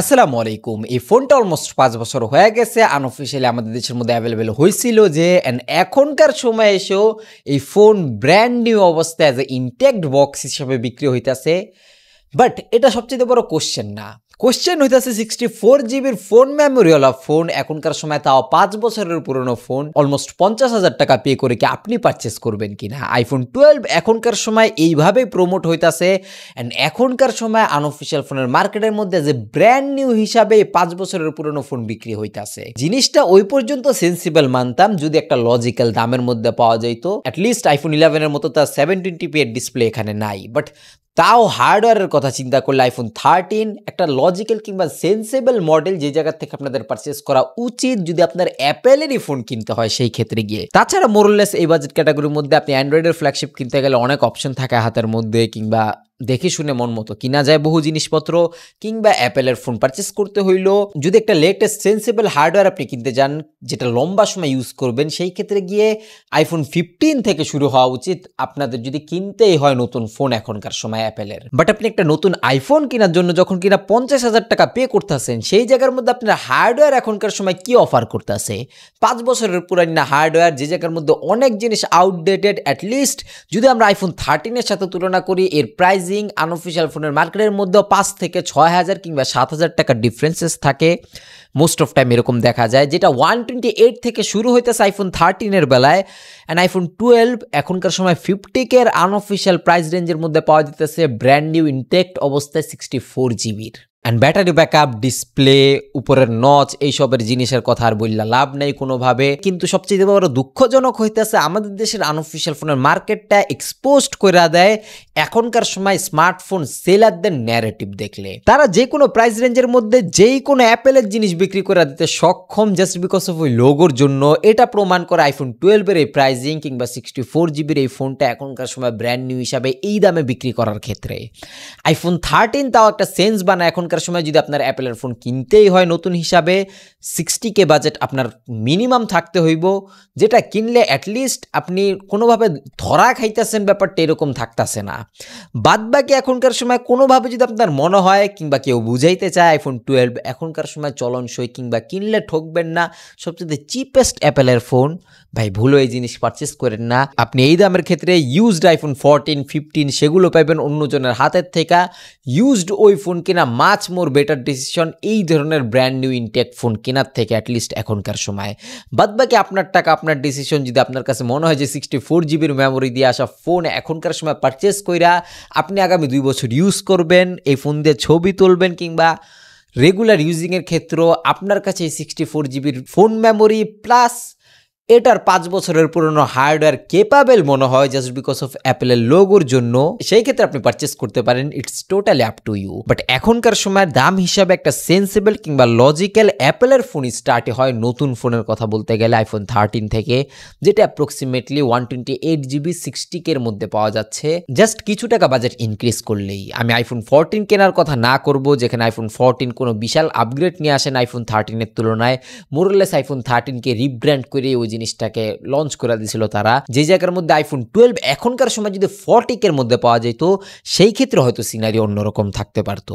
আসসালামু আলাইকুম। এই ফোনটা অলমোস্ট ৫ বছর হয়ে গেছে। আনঅফিশিয়ালি আমাদের দেশের মধ্যে এভেইলেবল হইছিল যে এখনকার সময়ে এসেও এই ফোন ব্র্যান্ড নিউ অবস্থায় অ্যাজ এ ইনট্যাক্ট বক্স হিসেবে বিক্রি হইতাছে। বাট এটা সবচাইতে বড় কোয়েশ্চেন না। কোয়েশ্চেন হইতাছে 64 জিবির ফোন মেমোরিওয়ালা ফোন এখনকার সময় তাও ৫ বছরের পুরনো ফোন অলমোস্ট ৫০,০০০ টাকা পে করে কি আপনি পারচেজ করবেন কিনা? আইফোন 12 এখনকার সময় এইভাবেই প্রমোট হইতাছে অ্যান্ড এখনকার সময় আনঅফিশিয়াল ফোনের মার্কেটের মধ্যে যে ব্র্যান্ড নিউ হিসাবে ৫ বছরের পুরনো ফোন বিক্রি হইতাছে। জিনিসটা ওই পর্যন্ত সেন্সিবল মানতাম যদি একটা লজিক্যাল দামের মধ্যে পাওয়া যাইত। অ্যাটলিস্ট আইফোন 11 এর মতো তার 720p এর ডিসপ্লে এখানে নাই। বাট তাও হার্ডওয়্যারের কথা চিন্তা করলে আইফোন 13 একটা লজিক্যাল কিংবা সেন্সেবল মডেল যে জায়গা থেকে আপনাদের পারচেস করা উচিত যদি আপনার অ্যাপেলেরই ফোন কিনতে হয় সেই ক্ষেত্রে গিয়ে। তাছাড়া মোরলেস এই বাজেট ক্যাটাগরির মধ্যে আপনি অ্যান্ড্রয়েডের ফ্ল্যাগশিপ কিনতে গেলে অনেক অপশন থাকে হাতের মধ্যে, কিংবা দেখে শুনে মন মতো কিনা যায় বহু জিনিসপত্র, কিংবা অ্যাপেলের ফোন পারচেস করতে হইলো যদি একটা লেটেস্ট সেন্সেবল হার্ডওয়্যার আপনি কিনতে যান যেটা লম্বা সময় ইউজ করবেন, সেই ক্ষেত্রে গিয়ে আইফোন 15 থেকে শুরু হওয়া উচিত আপনাদের যদি কিনতেই হয় নতুন ফোন এখনকার সময় অ্যাপেলের। বাট আপনি একটা নতুন আইফোন কেনার জন্য যখন কিনা ৫০,০০০ টাকা পে করতেছেন, সেই জায়গার মধ্যে আপনার হার্ডওয়্যার এখনকার সময় কি অফার করতেছে? ৫ বছরের পুরানো হার্ডওয়্যার যে জায়গার মধ্যে অনেক জিনিস আউটডেটেড। অ্যাটলিস্ট যদি আমরা আইফোন 13 এর সাথে তুলনা করি, এর প্রাইস আনঅফিশিয়াল ফোনের মার্কেটের মধ্যে ৫ থেকে ৬,০০০ কিংবা ৭,০০০ টাকার ডিফারেন্সেস থাকে। মোস্ট অফ টাইম এরকম দেখা যায়, যেটা 128 থেকে শুরু হইতেছে আইফোন 13 এর বেলায়। অ্যান্ড আইফোন 12 এখনকার সময় 50K এর আনঅফিশিয়াল প্রাইস রেঞ্জের মধ্যে পাওয়া যেতেছে ব্র্যান্ড নিউ ইনটেক্ট অবস্থায় 64 জিবির। অ্যান্ড ব্যাটারি ব্যাকআপ, ডিসপ্লে, উপরের নচ, এইসবের জিনিসের কথা আর বললা লাভ নেই কোনোভাবে। কিন্তু সবচেয়ে বড় দুঃখজনক হইতেছে আমাদের দেশের আনঅফিশিয়াল ফোনের মার্কেটটা এক্সপোজড করে দেয় এখনকার সময় স্মার্টফোন সেলারদের ন্যারেটিভ দেখলে। তারা যে কোনো প্রাইস রেঞ্জের মধ্যে যেই কোনো অ্যাপেলের জিনিস বিক্রি করে দিতে সক্ষম জাস্ট বিকজ অফ ওই লোগোর জন্য। এটা প্রমাণ করে আইফোন 12 এর এই প্রাইজিং কিংবা 64 জিবির এই ফোনটা এখনকার সময় ব্র্যান্ড নিউ হিসাবে এই দামে বিক্রি করার ক্ষেত্রে। আইফোন 13 তাও একটা সেন্স বানায় এখনকার সময় যদি আপনার অ্যাপেলের ফোন কিনতেই হয় নতুন হিসাবে 60K বাজেট আপনার মিনিমাম থাকতে হইব, যেটা কিনলে অ্যাটলিস্ট আপনি কোনোভাবে ধরা খাইতেছেন ব্যাপারটা এরকম থাকতেছে না। বাদ বাকি এখনকার সময় কোনোভাবে যদি আপনার মনে হয় কিংবা কেউ বুঝাইতে চায় আইফোন 12 এখনকার সময় চলনসই কিংবা কিনলে ঠকবেন না, সবচেয়ে চিপেস্ট অ্যাপেলের ফোন, ভাই ভুলো এই জিনিস পারচেস করেন না। আপনি এই দামের ক্ষেত্রে ইউজড আইফোন 14, 15 সেগুলো পাইবেন অন্যজনের হাতের থেকে। ইউজড ওই ফোন কেনা মাচ মোর বেটার ডিসিশন এই ধরনের ব্র্যান্ড নিউ ইনটেক্ট ফোন কেনার থেকে অ্যাটলিস্ট এখনকার সময়। বাদ বাকি আপনার টাকা আপনার ডিসিশন। যদি আপনার কাছে মনে হয় যে 64 জিবির মেমোরি দিয়ে আসা ফোন এখনকার সময় পারচেস কইরা আপনি আগামী 2 বছর ইউজ করবেন, এই ফোন দিয়ে ছবি তুলবেন কিংবা রেগুলার ইউজিংয়ের ক্ষেত্রেও আপনার কাছে এই 64 জিবির ফোন মেমোরি প্লাস এটার 5 বছরের পুরনো হার্ডওয়্যার কেপাবেল মনে হয় জাস্ট বিকজ অফ অ্যাপেলের লোগোর জন্য, সেই ক্ষেত্রে আপনি পারচেস করতে পারেন। It's totally up to you. But এখনকার সময় দাম হিসাবে একটা সেন্সেবল কিংবা লজিক্যাল অ্যাপেলের ফোন স্টার্টে হয় নতুন ফোনের কথা বলতে গেলে আইফোন 13 থেকে, যেটা অ্যাপ্রক্সিমেটলি 128 জিবি 60K এর মধ্যে পাওয়া যাচ্ছে জাস্ট কিছু টাকা বাজেট ইনক্রিজ করলেই। আমি আইফোন 14 কেনার কথা না করব, যেখানে আইফোন 14 কোনো বিশাল আপগ্রেড নিয়ে আসেন আইফোন 13 এর তুলনায়। মোরলেস আইফোন 13কে রিব্র্যান্ড করে ওই জিনিসটাকে লঞ্চ করে দিয়েছিল তারা, যে জায়গার মধ্যে আইফোন 12 এখনকার সময় যদি 40K এর মধ্যে পাওয়া যেত সেই ক্ষেত্রে হয়তো সিনারি অন্যরকম থাকতে পারতো।